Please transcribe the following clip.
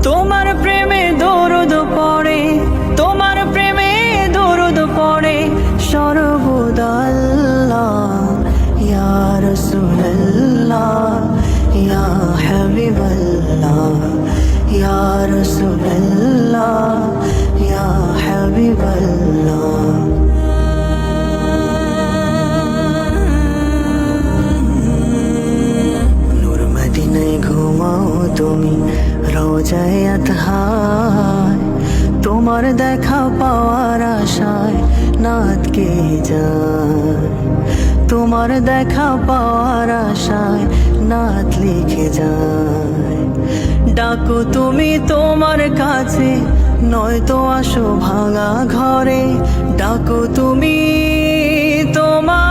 তোমার প্রেমে দরুদ পড়ে, তোমার প্রেমে দরুদ পড়ে সর্বদা আল্লাহ। ইয়া রাসূলুল্লাহ ইয়া হাবিবাল্লাহ, ইয়া রাসূলুল্লাহ ইয়া হাবিবাল্লাহ। নূর মদিনায় ঘুমাও তুমি রোজায় আতহায়, তোমার দেখা পাওয়ার আশায় নাত কে যায়, তোমার দেখা পাওয়ার আশায় নাত লিখে যায়। ডাকো তুমি তোমার কাছে নয়তো আসো ভাঙা ঘরে, ডাকো তুমি তোমার